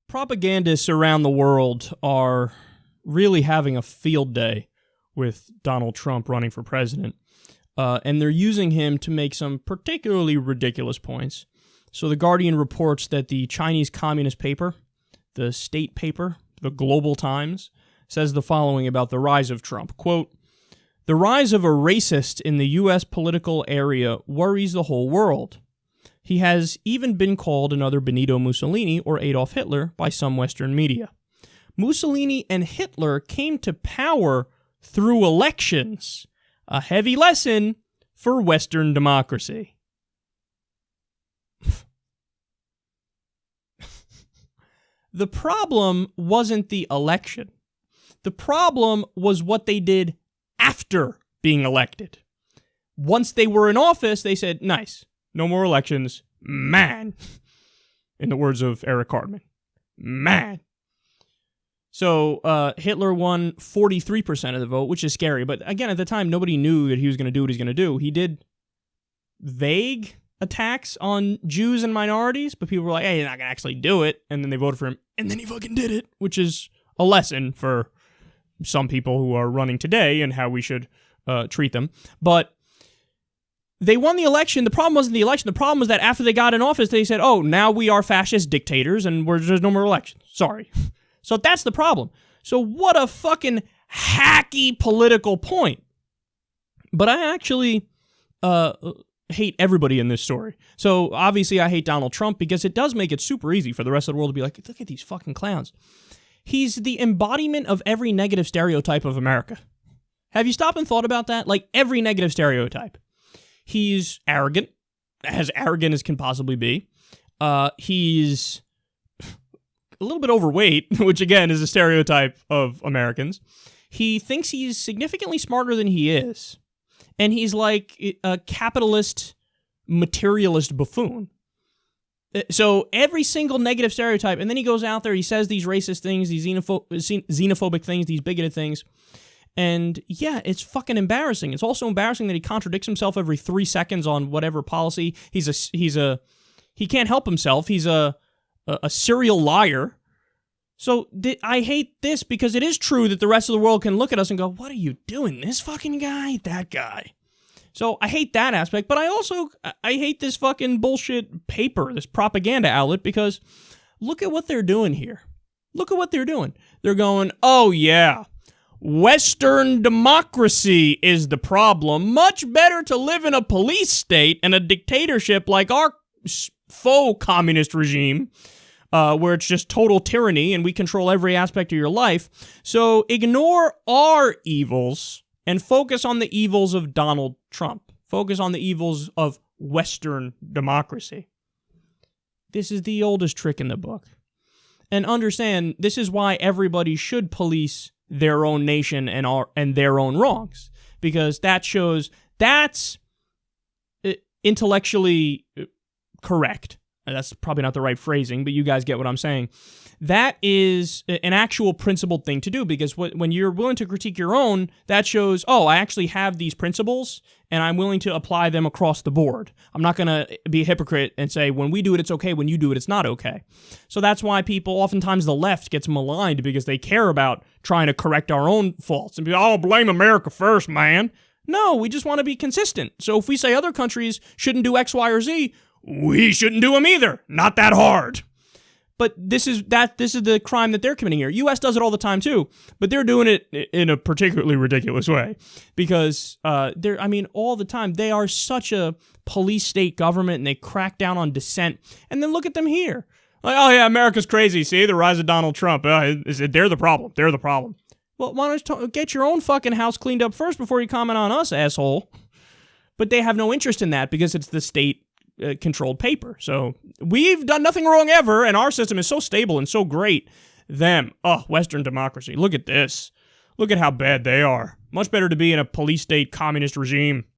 Propagandists around the world are really having a field day with Donald Trump running for president. And they're using him to make some particularly ridiculous points. So The Guardian reports that the Chinese Communist paper, the state paper, the Global Times, says the following about the rise of Trump. Quote, "The rise of a racist in the U.S. political area worries the whole world. He has even been called another Benito Mussolini or Adolf Hitler by some Western media. Mussolini and Hitler came to power through elections, a heavy lesson for Western democracy." The problem wasn't the election. The problem was what they did after being elected. Once they were in office, they said, nice, no more elections, man. In the words of Eric Cartman, man. So Hitler won 43% of the vote, which is scary. But again, at the time, nobody knew that he was going to do what he's going to do. He did vague attacks on Jews and minorities, but people were like, hey, he's not going to actually do it. And then they voted for him, and then he fucking did it, which is a lesson for some people who are running today and how we should treat them. But they won the election. The problem wasn't the election. The problem was that after they got in office, they said, oh, now we are fascist dictators and there's no more elections. Sorry. So that's the problem. So what a fucking hacky political point. But I actually hate everybody in this story. So obviously I hate Donald Trump because it does make it super easy for the rest of the world to be like, look at these fucking clowns. He's the embodiment of every negative stereotype of America. Have you stopped and thought about that? Like every negative stereotype. He's arrogant, as can possibly be. He's a little bit overweight, which again is a stereotype of Americans. He thinks he's significantly smarter than he is. And he's like a capitalist, materialist buffoon. So every single negative stereotype, and then he goes out there, he says these racist things, these xenophobic things, these bigoted things. And yeah, it's fucking embarrassing. It's also embarrassing that he contradicts himself every 3 seconds on whatever policy. He can't help himself. He's a serial liar. So I hate this because it is true that the rest of the world can look at us and go, what are you doing? This fucking guy? That guy. So I hate that aspect, but I hate this fucking bullshit paper, this propaganda outlet, because look at what they're doing here. Look at what they're doing. They're going, oh yeah, Western democracy is the problem. Much better to live in a police state and a dictatorship like our faux communist regime, where it's just total tyranny and we control every aspect of your life. So ignore our evils and focus on the evils of Donald Trump. Focus on the evils of Western democracy. This is the oldest trick in the book. And understand, this is why everybody should police their own nation and their own wrongs. Because that shows that's intellectually correct. That's probably not the right phrasing, but you guys get what I'm saying. That is an actual principled thing to do, because when you're willing to critique your own, that shows, oh, I actually have these principles, and I'm willing to apply them across the board. I'm not going to be a hypocrite and say, when we do it, it's okay. When you do it, it's not okay. So that's why people, oftentimes the left gets maligned, because they care about trying to correct our own faults and be, oh, blame America first, man. No, we just want to be consistent. So if we say other countries shouldn't do X, Y, or Z, we shouldn't do them either. Not that hard. But this is the crime that they're committing here. U.S. does it all the time too, but they're doing it in a particularly ridiculous way, because all the time they are such a police state government, and they crack down on dissent. And then look at them here. Like, oh yeah, America's crazy. See, the rise of Donald Trump. They're the problem. They're the problem. Well, why don't you get your own fucking house cleaned up first before you comment on us, asshole? But they have no interest in that because it's the state controlled paper. So we've done nothing wrong ever, and our system is so stable and so great. Western democracy. Look at this. Look at how bad they are. Much better to be in a police state communist regime.